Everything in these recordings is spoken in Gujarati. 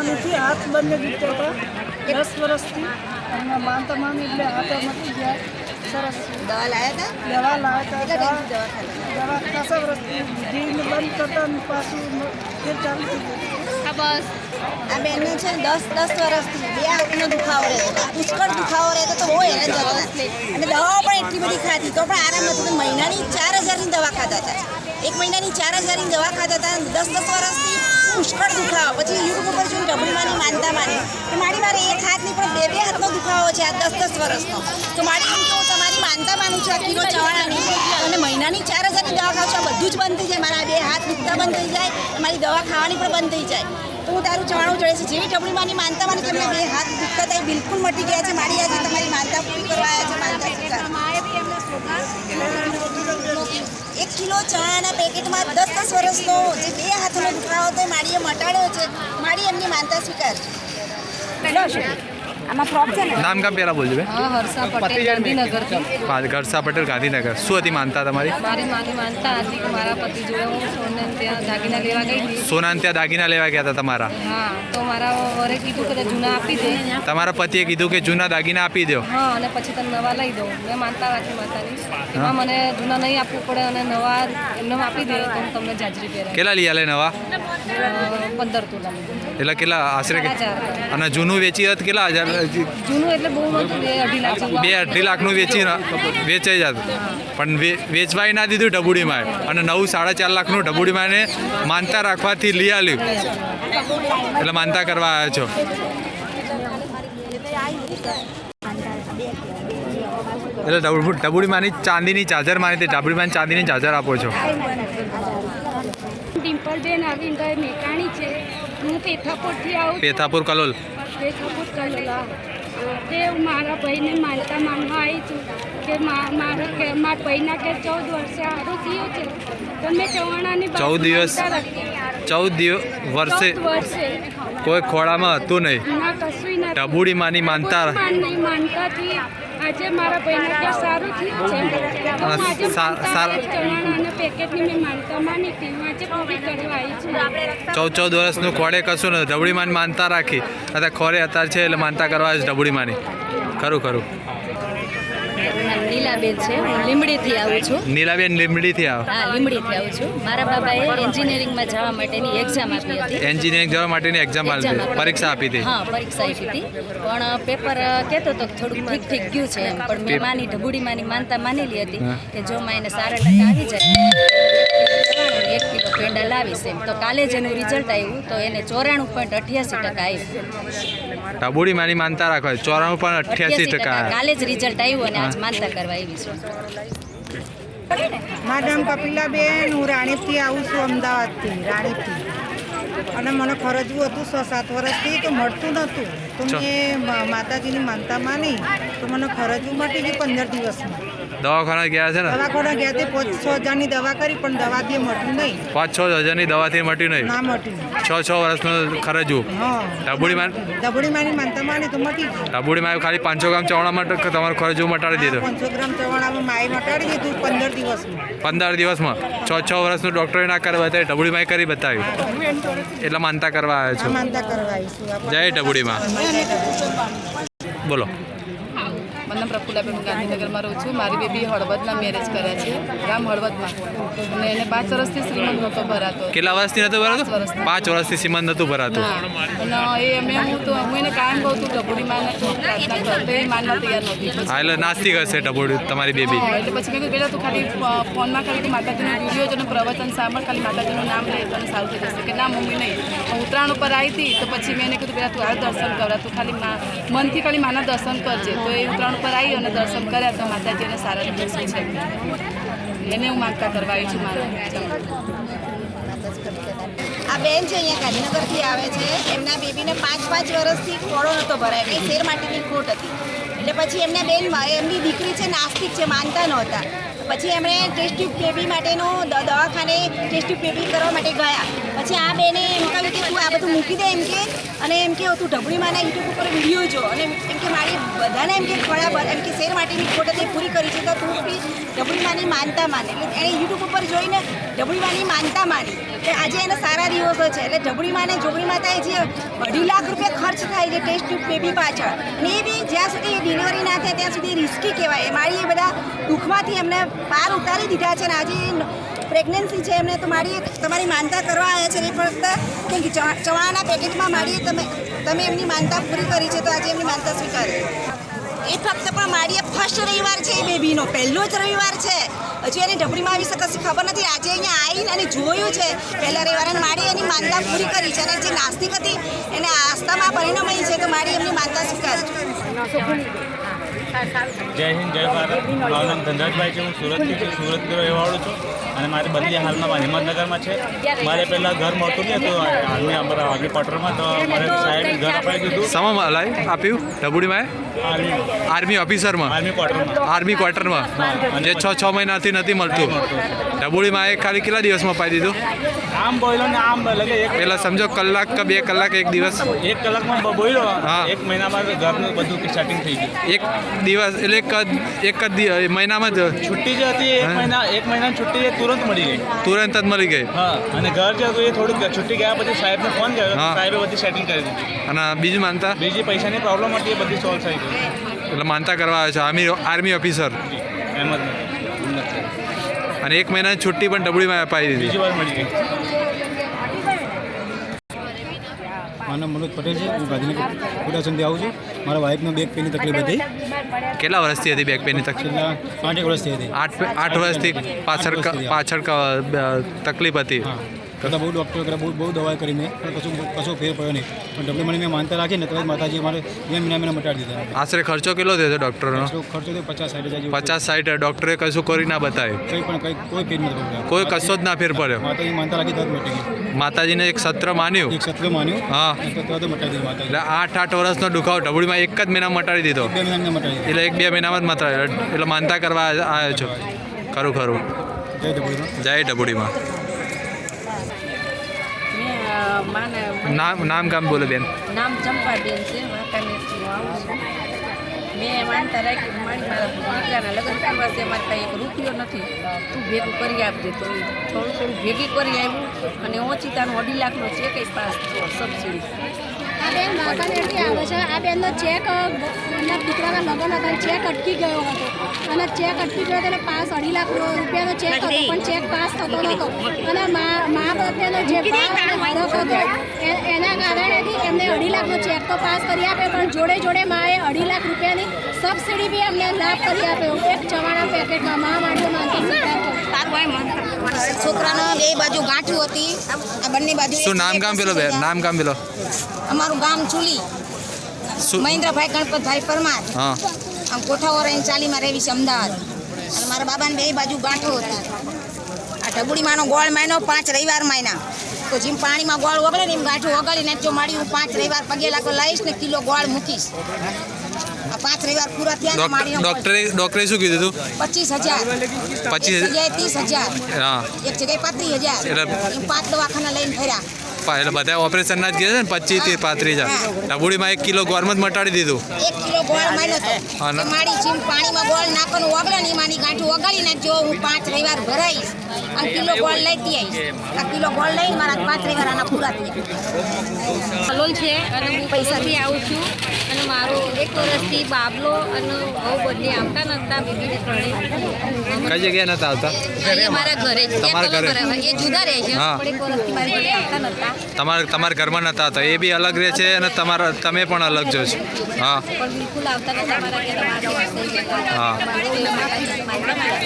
ચાલુથી હાથ બંને દુખતા હતા 10 વર્ષથી અને માનતા માની એટલે હાથ મટી ગયા. સરસ દવા લાયા હતા? દવા લાવ્યા હતા. દવા દવા ખાસા વર્ષથી જીવને બંધ કરતા અને પાછું ફેર ચાલુ થઈ ગયું. બસ આ બેનને છે 10 વર્ષથી બે હાથનો દુખાવો રહેતો, પુષ્કળ દુખાવો રહેતો તો હોય એને જતા અને દવાઓ પણ એટલી બધી ખાધી તો પણ આરામ નથી. તો મહિનાની 4000ની દવા ખાતા હતા. એક મહિનાની 4000ની દવા ખાતા હતા. 10 વર્ષથી પુષ્કળ દુખાવો. પછી યુટ્યુબ ઉપર જોઈને ડબલીમાંની માનતા માની તો મારે એક હાથની પણ બે હાથનો દુખાવો છે આ 10 વર્ષનો. તો મારી એમ તો તમારી માનતા માનું છે આ કિલો ચવાણાની અને મહિનાની 4000ની દવા ખાવ છો, આ બધું જ બંધ થઈ જાય. મારા બે હાથ દુખતા બંધ થઈ જાય, મારી દવા ખાવાની પણ બંધ થઈ જાય. તો હું તારું ચવાણું ચડે છે જેવી ડબલીમાંની માનતા માની કે એમના બે હાથ દુખતા હતા એ બિલકુલ મટી ગયા છે. મારી આજે તમારી માનતા પૂરી કરવા આવ્યા છે. માનતા 1 કિલો ચણાના પેકેટમાં 10 વર્ષનો જે બે હાથનો દુખાવો હતો એ માળીએ મટાડ્યો છે. મારી એમની માનતા સ્વીકાર છે. આમાં ફ્રોક છે ને? નામ કામ પહેલા બોલજો. હર્ષા પટેલ ગાંધીનગરથી. હર્ષા પટેલ ગાંધીનગર. શું હતી માનતા તમારી? મારી માનતા હતી કે મારા પતિ જોડે હું સોને ત્યાં દાગીના લેવા ગઈ હતી. સોનાને ત્યાં દાગીના લેવા ગયા હતા તમારા? હા, તો મારા વરે કીધું કે જૂના આપી દે. તમારા પતિએ કીધું કે જૂના દાગીના આપી દો. હા, અને પછી તને નવા લઈ દઉં. મેં માનતા રાખી માતાની એમાં મને જૂના નહીં આપવું પડે અને નવા એમને આપી દે તો હું તમને જાજરી પહેરાવી. કેટલા લઈ આલે નવા? 15 તોલા. એટલે કેટલા આશરે? 4,000. અને જૂનું વેચી હતું કેટલા હજાર? જૂનું એટલે બહુ નહોતું, 2-2.5 લાખ. 2-2.5 લાખનું વેચાઈ જતું પણ વેચવાય ના દીધું ઢબુડીમાં અને નવું 4.5 લાખનું ઢબુડીમાં માનતા રાખવાથી લઈ આલ્યું. એટલે માનતા કરવા આવ્યા છો. એટલે ઢબુડીમાંની ચાંદીની ચાર્જર માની તે ઢબુડીમાં ચાંદીની ચાર્જર આપો છો. ડિમ્પલબેન અરવિંદભાઈ મેકાણી છે. હું પેથાપુરથી આવું. પેથાપુર કલોલ. પેથાપુર કલોલા. તે હું મારા ભાઈને માનતા માનવા આવી છું કે મારા ભાઈના કે 14 વર્ષે સારું થયું છે તો મેં ચવાણાની 14 વર્ષે કોઈ ખોળામાં હતું નહીં. ના કશું નથી. ઢબુડીમાંની માનતા માનતાથી આજે મારા ભાઈને કે સારું થયું છે તો આજે ચવાણાના પેકેટની મેં માનતા માની હતી. હું આજે પૂરી કરવા આવી છું. 14 વર્ષનું ખોળે કશું નથી. ઢબુડીમાં માનતા રાખી અત્યારે ખોરે અત્યારે છે એટલે માનતા કરવા આવે છે ઢબુડીમાંની. ખરું. નીલાબેન છે, હું લીમડીથી આવું છું. નીલાબેન લીમડીથી આવો? હા, લીમડીથી આવું છું. મારા બાબાએ એન્જિનિયરિંગમાં જવા માટેની એક્ઝામ આપી હતી. એન્જિનિયરિંગ જવા માટેની એક્ઝામ આપી હતી? પરીક્ષા આપી હતી? હા, પરીક્ષા આપી હતી. પણ પેપર કહેતો તો થોડુંક ઠીક ગયું છે એમ. પણ મેં માની ઢબુડીમાંની માનતા માનેલી હતી કે જો માં એને સારા ટકા આવી જાય 1 કિલો પેંડા લાવીશ એમ. તો કાલે જ એનું રિઝલ્ટ આવ્યું તો એને 94.88% આવ્યું. ઢબુડીમાંની માનતા રાખો 94.88%. કાલે જ રિઝલ્ટ આવ્યું અને આજ માનતા કરવા આવી છું. મારું નામ કપિલાબેન. હું રાણીપથી આવું છું, અમદાવાદથી રાણીપથી. અને મને ખરજવું હતું 6-7 વર્ષથી તો મળતું નહોતું તો મેં માતાજીની માનતા માની તો મને ખરજવું મટી ગયું 15 દિવસમાં. દવાખાના ગયા છે ને? દવાખાના ગયા તે 5-6 હજારની દવા કરી પણ દવાથી મટ્યું નહીં. 5-6 હજારની દવાથી મટ્યું નહીં? ના મટ્યું. 6 વર્ષનું ખરજવું. હા, ઢબુડીમાંની માનતા માની તો મટી ગયું. ઢબુડીમાં ખાલી 500 ગ્રામ ચવાણા માટે તમારું ખરજવું મટાડી દીધું? 500 ગ્રામ ચવાણામાં માએ મટાડી દીધું 15 દિવસમાં. 15 દિવસમાં 6 વર્ષનું ડૉક્ટરે ના કરે બતાવી, ઢબુડીમાં કરી બતાવ્યું. એટલે માનતા કરવા આવ્યા છો? માનતા કરવા આવીશું. જય ઢબુડીમાં. બોલો. મારું નામ પ્રફુલ્લાબેન. હું ગાંધીનગરમાં રહું છું. મારી બેબી હળવદના મેરેજ કર્યા છે, ગામ હળવદમાં. અને એને 5 વર્ષથી શ્રીમંત નહોતો ભરાતો. કેટલા વર્ષથી નહોતું ભરાતું? 5 વર્ષથી શ્રીમંત નહોતું ભરાતું. અને એ હું એને કાયમ કહું છું ઢબુડીમાં પ્રાર્થના કરો તો એ માનવા તૈયાર નહોતી. હા, એટલે નાસ્તિક હશે ઢબુડી તમારી બેબી. એટલે પછી મેં કીધું પહેલાં તું ખાલી ફોનમાં ખાલી માતાજીનો વિડીયો અને પ્રવચન સાંભળ, ખાલી માતાજીનું નામ લે તને સારું થઈ જશે. કે ના મમ્મી નહીં. ઉત્તરાયણ ઉપર આવી હતી તો પછી મેં એને કીધું પહેલાં તું આ દર્શન કરા, તું ખાલી મનથી ખાલી માના દર્શન કરજે. તો એ ઉત્તરાયણ ઉપર આવી અને દર્શન કર્યા તો માતાજીને સારા દિવસો છે. એને હું માગતા કરવા આવી છું. મારા આ બેન છે અહીંયા ગાંધીનગરથી આવે છે. એમના બેબીને 5 વર્ષથી ખોળો નહોતો ભરાય એટલે શેર માટેની ખોટ હતી. એટલે પછી એમની દીકરી છે નાસ્તિક છે, માનતા નહોતા. પછી એમણે ટેસ્ટ ટ્યુબ બેબી માટેનો દવાખાને ટેસ્ટ ટ્યુબ બેબી કરવા માટે ગયા પછી આ બેને એમ કહ્યું કે તું આ બધું મૂકી દે એમ કે, અને એમ કે તું ઢબુડીમાંના યુટ્યુબ ઉપર વિડીયો જો, અને એમ કે મારી બધાને એમ કે ખોળા એમ કે શેર માટેની ખોટ તે પૂરી કરી છે, તો તું બી ઢબુડીમાંની માનતા માને. એટલે એણે યુટ્યુબ ઉપર જોઈને ઢબુડીમાંની માનતા માની કે આજે એના સારા દિવસો છે. એટલે ઢબુડીમાં અને જોગણી માતાએ જે 2.5 લાખ રૂપિયા ખર્ચ થાય છે ટેસ્ટ ટ્યુબ બેબી પાછળ, અને એ બી જ્યાં સુધી ડિલિવરી ના થાય ત્યાં સુધી રિસ્કી કહેવાય. મારી એ બધા દુઃખમાંથી એમને પાર ઉતારી દીધા છે, અને આજે પ્રેગ્નન્સી છે એમને તો તમારી માનતા કરવા આવ્યા છે. ને ફક્ત કેમ કે ચવાણાના પેકેટમાં મારીએ તમે એમની માનતા પૂરી કરી છે, તો આજે એમની માનતા સ્વીકારી. એ ફક્ત પણ મારીએ ફર્સ્ટ રવિવાર છે એ બેબીનો, પહેલો જ રવિવાર છે. હજુ એને ઢબડીમાં વિશે કશી ખબર નથી. આજે અહીંયા આવીને અને જોયું છે પહેલા રવિવારે, મારી એની માનતા પૂરી કરી છે. અને જે નાસ્તિક હતી એને આસ્થામાં પરિણમી છે, તો મારી એમની માનતા સ્વીકારી. જય હિન્દ, જય ભારત. મારું નામ ધનરાજભાઈ છે. હું સુરતથી છું, સુરતનો રહેવાળો છું, અને મારી બદલી હાલમાં હિંમતનગરમાં છે. મારે પહેલાં ઘર મળતું નહીં હતું અમારા આગળ ક્વાર્ટરમાં, તો મારે સાહેબે ઘર અપાઈ દીધું. સમમ અલાય આપ્યું ઢબુડીમાં આર્મી ઓફિસરમાં, આર્મી ક્વાર્ટરમાં, જે 6 મહિનાથી નથી મળતું. ઢબુડીમાં એ ખાલી કેટલા દિવસમાં અપાઈ દીધું? આમ બોલ્યો ને આમ લગે પેલા સમજો કલાક કે 2 કલાક, 1 દિવસ, 1 કલાકમાં બોલ્યો. હા. 1 મહિનામાં ઘરનું બધું સેટિંગ થઈ ગયું. 1 દિવસ એટલે એક જ મહિનામાં જ છુટ્ટી જે હતી 1 મહિનાની છુટ્ટી એ તુરંત મળી ગઈ. તુરંત જ મળી ગઈ. હા, અને ઘર જે હતું એ થોડુંક છુટ્ટી ગયા પછી સાહેબને ફોન કર્યો, હા. સાહેબે બધી સેટિંગ કરી દીધી. અને બીજું માનતા બીજી પૈસાની પ્રોબ્લેમ હતી એ બધી સોલ્વ થઈ ગઈ. એટલે માનતા કરવા આવે છે આર્મી ઓફિસર, એમ જ અને 1 મહિનાની છુટ્ટી પણ ઢબુડીમાં અપાઈ દીધી. બીજી વાર મળી ગઈ. મારું નામ મનોજ પટેલ છે. હું ગાંધીનગર ખોડાસનથી આવું છું. મારા વાઈફને બેક પેનની તકલીફ હતી. કેટલા વર્ષથી હતી બેક પેનની તકલીફ? છેલ્લા 8 વર્ષથી હતી. 8 વર્ષથી પાછળ તકલીફ હતી. હા, બધા બહુ ડૉક્ટર વગેરે બહુ દવા કરી મેં, પણ કશો ફેર પડ્યો નહીં. પણ ઢબડીમાંની મેં માનતા રાખીને તો માતાજી મારે 2 મહિના મટાડી દીધા. આશરે ખર્ચો કેટલો થયો છે ડૉક્ટરનો? ખર્ચો તો 50-60 હજાર જેવો. 50-60. ડૉક્ટરે કશું કરી ના બતાવ્યું? કંઈ પણ કોઈ ફેર નથી પડ્યો. કોઈ કશો જ ના ફેર પડ્યો. માતાજી માનતા રાખી તરત મટી ગઈ. માતાજીને એક સત્ર માન્યું, એક સત્ર માન્યું, હા, તરત મટાડી દીધી માતાજી. એટલે 8 વર્ષનો દુખાવો ઢબુડીમાં 1 જ મહિનામાં મટાડી દીધો. 2 મહિનામાં મટાડી દીધી. એટલે 1-2 મહિનામાં જ મટાડ્યો. એટલે માનતા કરવા આવ્યો છો. ખરું ખરું. જય ઢબડીમાં. જય ઢબુડીમાં. નામ ગામ બોલો બેન. નામ ચંપાબેન છે, વાંકાનેરથી હું આવું છું. મેં માનતા રાખી મારી મારા દીકરાના લગ્ન કરવા છે, મારી પાસે 1 રૂપિયો નથી, તું ભેગું કરી આપજે. તો થોડું ભેગી કરી આવ્યું, અને ઓચિતાનો 2.5 લાખનો ચેક પાસ થયો, સબસિડી. આ બેન વાંકાનેરથી આવે છે. આ બેનનો ચેક એમના દીકરાના લગ્ન હતા, ચેક અટકી ગયો હતો, અને ચેક અટકી ગયો હતો, અને 2.5 લાખ રૂપિયાનો ચેક હતો, પણ ચેક પાસ થતો નહોતો. અને મા પ્રત્યેનો જે ભાવ અને હરખ હતો એના કારણેથી એમને 2.5 લાખનો ચેક તો પાસ કરી આપ્યો, પણ જોડે જોડે માએ 2.5 લાખ રૂપિયાની સબસિડી બી અમને લાભ કરી આપ્યો. એક ચવાણા પેકેટમાં મા માંડ્યો માનતો. છોકરાનો 2 બાજુ ગાંઠું હતી, આ બંને બાજુ. શું નામ ગામ પેલો બેન? નામ ગામ પેલો? અમારું ગામ ચુલી, શું? મહેન્દ્રભાઈ ગણપતભાઈ પરમાર. હા. આમ કોઠાઓ રહીને ચાલીમાં રહેવી છે અમદાવાદ. અને મારા બાબાને 2 બાજુ ગાંઠો હતી. આ ઢબુડીમાંનો ગોળ માયનો 5 રવિવાર માયના, તો જેમ પાણીમાં ગોળ ઓગળે ને એમ ગાંઠું ઓગાળીને જો મારી હું 5 રવિવાર પગે લાગો લાવીશ ને કિલો ગોળ મૂકીશ. આ 5 રવિવાર પૂરા થયા ને મારી ડૉક્ટરે શું કીધું હતું? 25,000. 25,000. જગ્યાએ 30,000. હા. એક જગ્યાએ 35,000. એમ 5 દવાખાના લઈને ફર્યા. એટલે બધા ઓપરેશનના જ ગયા છે ને 25-35,000. ઢબુડીમાં 1 કિલો ગોળમાં જ મટાડી દીધું. 1 કિલો ગોળ માયનો તો અને મારી જેમ પાણીમાં ગોળ નાખવાનું ઓગળે ને એમાંની ગાંઠું ઓગાળી નાખજો. હું 5 રવિવાર ભરાઈશ અને કિલો ગોળ લઈતી આવીશ. આ કિલો ગોળ લઈને મારા 5 રવિવાર આના પૂરા થયા. હલોલ છે, અને હું પૈસાથી આવું છું, અને મારો 1 વર્ષથી બાબલો અને બહુ બંને આવતા નહોતા. બેબીને 3 કઈ જગ્યાએ નતા આવતા? મારા ઘરે જ. તમારા ઘરે? એ જુદા રહે છે, હા. પણ 1 વર્ષથી મારા ઘરે આવતા નહોતા. તમારા ઘરમાં નતા આવતા, એ બી અલગ રહે છે, અને તમે પણ અલગ જો છો. હા. પણ બિલકુલ આવતા નહોતા. મારા ઘરે મારા વર્ષ થઈ ગયા. હા.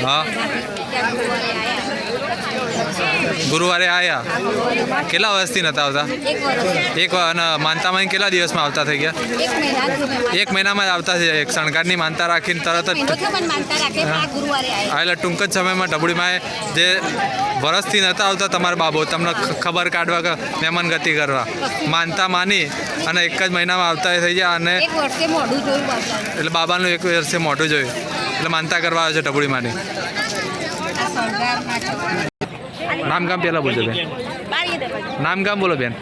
હા. ત્યાં ગુરુવારે આવ્યા. કેટલા વર્ષથી નતા આવતા? 1 વર્ષ. અને માનતામાં કેટલા દિવસમાં આવતા થઈ ગયા? 1 મહિના. 1 મહિનામાં જ આવતા છે. એક શણગારની માનતા રાખીને તરત જ. માનતા રાખે, 5 ગુરુવારે આવ્યા. એટલે ટૂંક જ સમયમાં ઢબુડીમાં જે વર્ષથી નતા આવતા તમારા બાબો, તમને ખબર કાઢવા કે મહેમાન ગતિ કરવા, માનતા માની અને 1 જ મહિનામાં આવતા થઈ ગયા. અને 1 વર્ષે મોઢું જોયું બાપા. એટલે બાબાનું 1 વર્ષે મોઢું જોયું, એટલે માનતા કરવા આવે છે ઢબુડીમાંની. નામ ગામ પહેલાં બોલજો બેન, નામ ગામ બોલો બેન.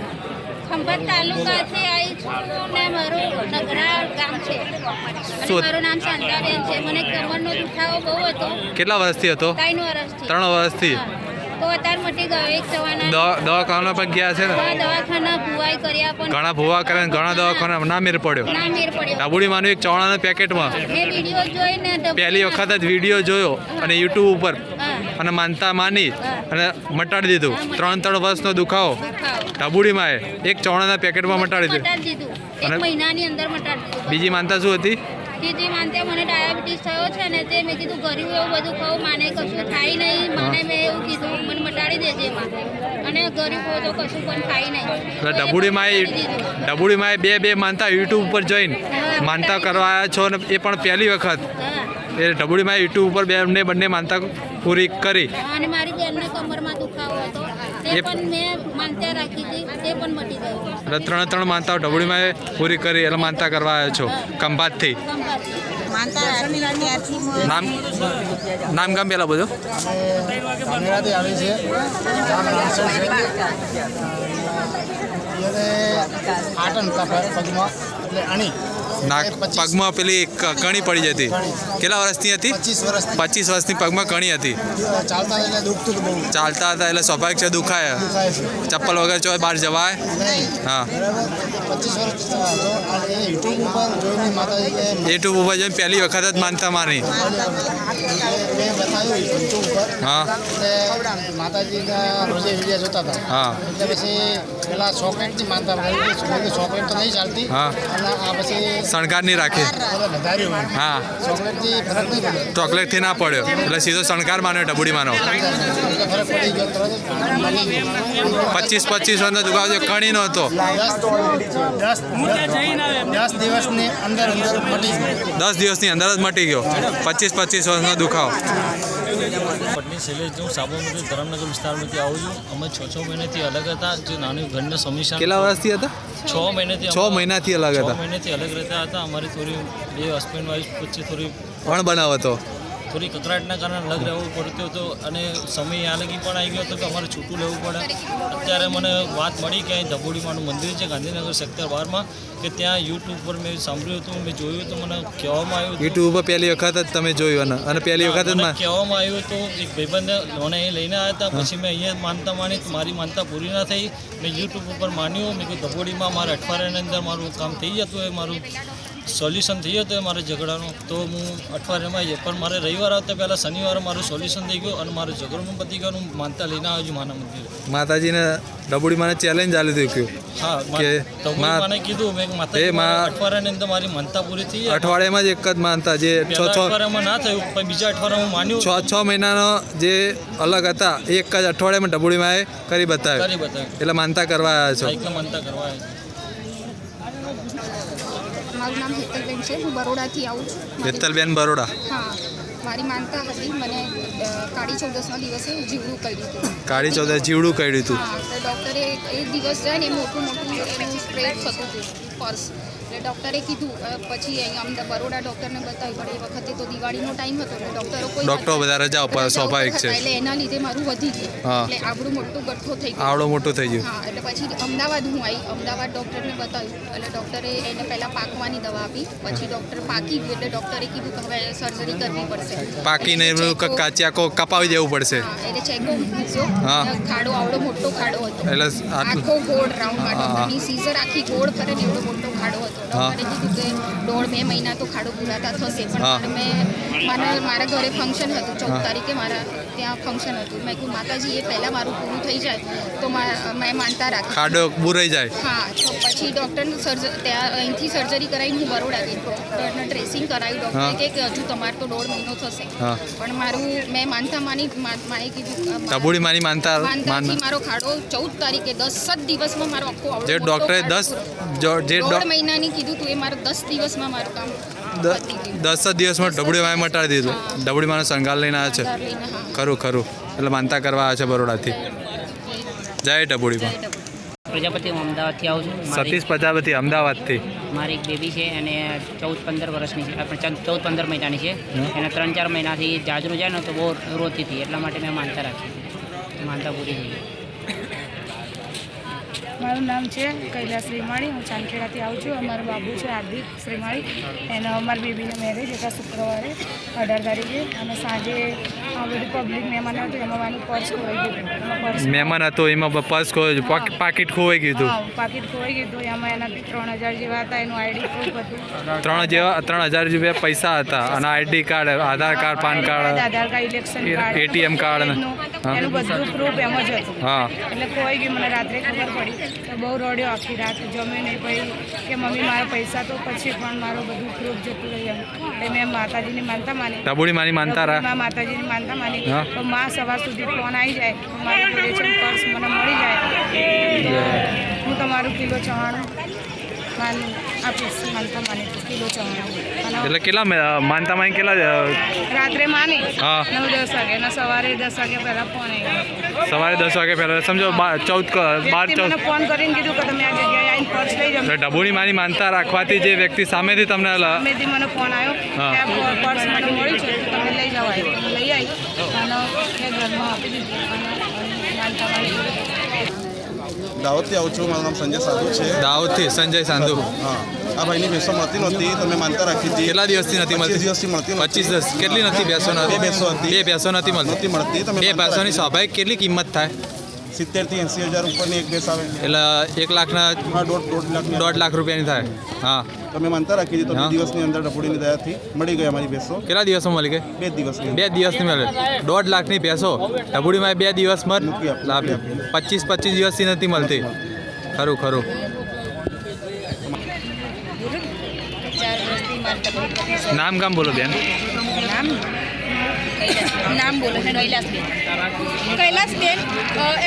ખંભાત તાલુકાથી આવી છું ને મારું નગરા ગામ છે અને શું? મારું નામ શાંતાબેન છે. મને કમરનો દુખાવો બહુ હતો, કેટલા વર્ષથી હતો? 3 વર્ષથી. 3 વર્ષથી. હા. તો અત્યારે મટી ગયો. એક સવાના દવાખાના પણ ગયા છે ને? દવાખાના ભુવાઈ કર્યા પણ ઘણા ભૂવા કરે ને ઘણા દવાખાના ના મેર પડ્યો. ના મેર પડ્યો. ડાબુડી માનું એક ચોળાના પેકેટમાં મેં વિડીયો જોઈને પહેલી વખત જ વિડીયો જોયો અને યુટ્યુબ ઉપર હા, અને માનતા માની અને મટાડી દીધું. 3 વર્ષનો દુખાવો દુખાવો ડાબુડીમાં એક ચોળાના પેકેટમાં મટાડી દીધું. મટાડી દીધું. અને 1 મહિનાની અંદર મટાડી દીધું. બીજી માનતા શું હતી? દીદી માનતે મને ડાયાબિટીસ થયો છે ને તે મેં કીધું ગરીબ એવું બધું ખાવું, માને કશું થાય નહીં. માને મેં એવું કીધું મને મટાડી દેજે એમાં, અને ગરીબ હોય તો કશું પણ થાય નહીં. એટલે ડાબુડીમાં બે માનતા યુટ્યુબ ઉપર જોઈને માનતા કરવા આવ્યા છો અને એ પણ પહેલી વખત હા. એ ડાબુડીમાં યુટ્યુબ ઉપર બંને માનતા પૂરી કરી. અને મારી બેનને કમરમાં દુખાવો હતો તે એ- પણ મેં માનતા રાખી હતી, તે પણ મટી ગયું. એટલે 3 માનતાઓ ડાબુડીમાં પૂરી કરી એટલે માનતા કરવા આવ્યા છો ખંભાતથી. માનતા રાખી ત્યારથી નામ ગામ પહેલાં બધું ધાનેરાથી આવી છે ગામ રાણસર છે એને આટન પગમાં એટલે અણી પગમાં પેલી કણી પડી જતી. કેટલા વર્ષની હતી? 25 વર્ષની પગમાં કણી હતી. ચાલતા એટલે દુખતું હતું બહુ, ચાલતા હતા એટલે સ્વાભાવિક છે દુખાય. દુખાય છે ચપ્પલ વગર ચો બહાર જવાય? નહીં. હા. બરાબર 25 વર્ષથી હતો અને એ યુટ્યુબ ઉપર જોઈને માતાજીએ યુટ્યુબ ઉપર જોઈને પહેલી વખત જ માનતા માની. મેં બતાવ્યું યુટ્યુબ ઉપર હા એટલે માતાજીના રોજે વિડીયો જોતા હતા. હા એટલે પછી પેલા ચોકલેટની માનતા કરી ચોકલેટ તો નહીં ચાલતી હા. અને આ પછી શણગારની રાખી. વધાર્યું હોય હા ચોકલેટથી ફરક નહીં પડે ચોકલેટથી ના પડ્યો એટલે સીધો શણગાર માન્યો ડાબુડી માનો. એટલે ફરક પડી ગયો તરત જ મળી ગયો. 25 વર્ષનો દુખાવો છે, કણી નો હતો. 10 દિવસની અંદર મટી ગયો. 10 દિવસની અંદર જ મટી ગયો. 25 વર્ષનો દુખાવો. પટની શૈલેષ, હું સાબરમતી ધરમનગર વિસ્તારમાંથી આવું છું. અમે 6 મહિનાથી અલગ હતા. જે નાની ઘરના સમસ્યા કેટલા વર્ષથી હતા? 6 મહિનાથી 6 મહિનાથી અલગ 6 હતા. મહિનાથી અલગ રહેતા હતા. અમારી થોડી બે હસબન્ડ વાઈફ વચ્ચે થોડી બનાવ હતો. કકરાટના કારણે અલગ રહેવું પડતું હતું અને સમય આ લગી પણ આવી ગયો હતો કે અમારે છૂટું લેવું પડે. અત્યારે મને વાત મળી કે અહીં ધબોડીમાનું મંદિર છે ગાંધીનગર સેક્ટર 12માં, કે ત્યાં યુટ્યુબ પર મેં સાંભળ્યું હતું, મેં જોયું હતું, મને કહેવામાં આવ્યું યુટ્યુબ ઉપર પહેલી વખત જ તમે જોયું અને પહેલી વખત જ મને કહેવામાં આવ્યું હતું. એક ભાઈબંધ મને અહીં લઈને આવ્યા હતા. પછી મેં અહીંયા માનતા માની, મારી માનતા પૂરી ના થઈ. મેં યુટ્યુબ ઉપર માન્યું. મેં કીધું ધબોડીમાં મારા અઠવાડિયાની અંદર મારું કામ થઈ જતું હોય, મારું સોલ્યુશન થઈ જતું હોય મારા ઝઘડાનું, તો હું અઠવાડિયામાં આવી જાય. પણ મારે રવિવાર આવતા પહેલાં શનિવારે મારું સોલ્યુશન થઈ ગયું અને મારું ઝઘડોનું પતી ગયું. હું માનતા લઈને આવ્યો છું માના મંદિરે. માતાજીને ડાબુડી માને ચેલેન્જ આલી દીધું હા, કે મને કીધું મેં માતા અઠવાડિયાની અંદર મારી માનતા પૂરી થઈ જાય. અઠવાડિયામાં જ એક જ માનતા જે અઠવાડિયામાં ના થયું, પણ બીજા અઠવાડિયામાં હું માન્યું. 6 મહિનાનો જે અલગ હતા એક જ અઠવાડિયામાં ડાબુડીમાં કરી બતાવ્યું. એટલે માનતા કરવા આવ્યા છો. એટલે માનતા કરવા આવ્યા. મારું નામ હેતલબેન છે. હું બરોડાથી આવું છું. હેતલબેન બરોડા. હા, મારી માનતા હતી. મને કાળી ચૌદસના દિવસે જીવડું કર્યું હતું. કાળી ચૌદસ જીવડું કર્યું હતું. હા, તો ડૉક્ટરે એ દિવસ જાય ને મોટું એનું સ્પ્રેડ થતું હતું પર્સ. એટલે ડૉક્ટરે કીધું, પછી અહીંયા અમદાવાદ બરોડા ડૉક્ટરને બતાવ્યું, પણ એ વખતે તો દિવાળીનો ટાઈમ હતો એટલે ડૉક્ટરો બધા રજા ઉપર સ્વાભાવિક છે. એટલે એના લીધે મારું વધી ગયું. હા. એટલે આવડું મોટું ગઠ્ઠો થઈ ગયો. આવડો મોટું થઈ ગયું. હા, એટલે પછી અમદાવાદ હું આવી. અમદાવાદ ડૉક્ટરને બતાવ્યું એટલે ડૉક્ટરે એને પહેલાં પાકવાની દવા આપી. પછી ડૉક્ટર પાકી ગયું એટલે ડૉક્ટરે કીધું કે હવે સર્જરી કરવી પડશે. પાકીને કાચિયાકો કપાવી દેવું પડશે. હા, એટલે ચેકો મૂક્યો. હા. ખાડો આવડો મોટો ખાડો હતો. એટલે આખો ગોળ રાઉન્ડ કાઢી સીઝર આખી ગોળ કરે ને એવડો મોટો ખાડો હતો. ડૉક્ટરે કીધું કે 1.5-2 મહિના તો ખાડો પૂરાતા થશે. પણ મારા ઘરે ફંક્શન હતું 14 તારીખે મારા ત્યાં ફંક્શન હતું. મેં કહ્યું માતાજી એ પહેલાં મારું પૂરું થઈ જાય તો મેં માનતા રાખી. ખાડો બુરાઈ જાય. હા, તો પછી ડૉક્ટરને ત્યાં અહીંથી સર્જરી કરાવીને હું બરોડા ગઈ. ડૉક્ટરને ડ્રેસિંગ કરાવ્યું. ડૉક્ટરે કે હજુ તમારે તો 1.5 મહિનો થશે. પણ મારું મેં માનતા માની માએ કીધું ડાબુડી માની માનતાથી મારો ખાડો 14 તારીખે 10 જ દિવસમાં મારો આખો આવડો જે ડૉક્ટરે 1.5 મહિનાની કીધું તું એ મારું 10 દિવસમાં મારું કામ 10 જ દિવસમાં ડાબુડી માએ મટાડી દીધું. ડાબુડી માનો શણગાર લઈને આવ્યા છે. ખરું એટલે માનતા કરવા આવ્યા છે બરોડાથી. જય ડાબુડીમાં. પ્રજાપતિ હું અમદાવાદથી આવું છું. સતીશ પ્રજાપતિ અમદાવાદથી. મારી એક બેબી છે અને 14-15 વર્ષની છે, 14-15 મહિનાની છે. એને 3-4 મહિનાથી જાજરું જાય ને તો બહુ રોતી હતી, એટલા માટે મેં માનતા રાખી. માનતા પૂરી થઈ. મારું નામ છે કૈલાસ શ્રીમાળી. હું ચાંદખેડાથી આવું છું. અમારો બાબુ છે હાર્દિક શ્રીમાળી. એને અમારી બેબીને મેરેજ હતા શુક્રવારે 18 તારીખે. અને સાંજે બધું પબ્લિક મહેમાન હતું એમાં મારું પર્સ ખોવાઈ ગયું. મહેમાન હતો એમાં પર્સ ખોવાઈ પાકીટ ખોવાઈ ગયું હતું. હા, પાકીટ ખોવાઈ ગયું હતું. એમાં એનાથી 3000 જેવા હતા. એનું આઈડી પ્રૂફ હતું. 3000 રૂપિયા પૈસા હતા અને ID card, Aadhaar card, PAN card, Aadhaar card, election card, ATM card, એનું બધું પ્રૂફ એમ જ હતું. હા. એટલે ખોવાઈ ગયું. મને રાત્રે ખબર પડી તો બહુ રડ્યો આખી રાત. જમ્યો નહીં. પછી કે મમ્મી મારા પૈસા તો પછી પણ મારું બધું પ્રૂફ જતું રહી એમ. એટલે મેં માતાજીની માનતા માની. ડબુડી માની માનતા માતાજીની માનતા માની તો માં સવાર સુધી ફોન આવી જાય તો મારું જોડે પર્સ મને મળી જાય તો હું તમારું કિલો ચવાણું આપીશ. માનતા માની કિલો ચવાણું. એટલે કેટલા માનતા માની કેટલા રાત્રે માની હા 9-10 વાગે અને સવારે 10 વાગ્યા પહેલા ફોન આવ્યો. સવારે 10 વાગે પહેલા સમજો 12 મને ફોન કરીને કીધું કે તમે આ જગ્યાએ આવીને પર્સ લઈ જાઓ. ડબુડી માની માનતા રાખવાથી જે વ્યક્તિ સામેથી તમને સામેથી મને ફોન આવ્યો કે આ પર્સ મને મળી છે તમે લઈ જાઓ. લઈ આવી અને મેં ઘરમાં આપી દીધું અને માનતા માની. દાહોદથી આવું છું. મારું નામ સંજય સાધુ છે. દાહોદથી સંજય સાંધુ. હા, આ ભાઈની ભેંસો મળતી નહોતી તો મેં માનતા રાખી હતી. કેટલા દિવસથી નથી મળતી? 25 દિવસથી મળતી. 25 દિવસ. કેટલી નથી ભેંસો? 2 ભેંસો હતી. 2 ભેંસો નથી મળતી. બે ભેંસોની સ્વાભાવિક કેટલી કિંમત થાય? 70 થી 80 હજાર ઉપરની એક ભેંસ આવે. એટલે 1 લાખના હા, 1.5 લાખ રૂપિયાની થાય. હા, તમે માનતા રાખી હતી તો 2 દિવસની અંદર ડબુડીની દયાથી મળી ગઈ અમારી ભેંસો. કેટલા દિવસમાં મળી ગઈ? 2 દિવસની. 2 દિવસની મળે. 1.5 લાખની ભેંસો ડબુડીમાં 2 દિવસમાં 25 દિવસથી નથી મળતી. ખરું 4 વર્ષથી માનતા પૂરી કરી છે. નામ ગામ બોલો બેન. નામ બોલો છે કૈલાસબેન. કૈલાસબેન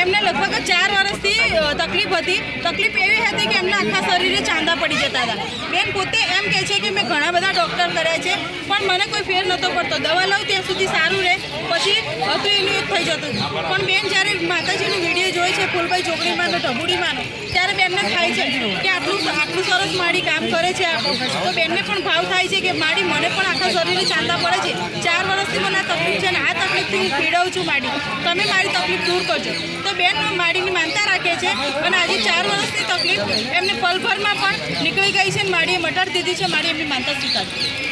એમને લગભગ 4 વર્ષથી તકલીફ હતી. તકલીફ એવી હતી કે એમના આખા શરીરે ચાંદા પડી જતા હતા. બેન પોતે એમ કહે છે કે મેં ઘણા બધા ડૉક્ટર કર્યા છે પણ મને કોઈ ફેર નહોતો પડતો. દવા લઉં ત્યાં સુધી સારું રહે પછી હતું એનું એક થઈ જતું. પણ બેન જ્યારે માતાજીનો વિડીયો જોઈ છે ફૂલભાઈ ચોકડીમાંનો ઢબુડીમાંનો ત્યારે બેનને થાય છે કે આટલું સરસ માડી કામ કરે છે તો બેનને પણ ભાવ થાય છે કે માડી મને પણ આખા શરીરે ચાંદા પડે છે. 4 વર્ષથી મને આ તકલીફ છે ને આ તકલીફથી હું પીડાઉં છું માડી. તમે મારી તકલીફ દૂર કરજો. તો બેન માડીની માનતા રાખે છે અને આજે 4 વર્ષની તકલીફ એમને પલભરમાં પણ નીકળી ગઈ છે. માડીએ મટાડી દીધી છે. માડી એમની માનતા સ્વીકારી.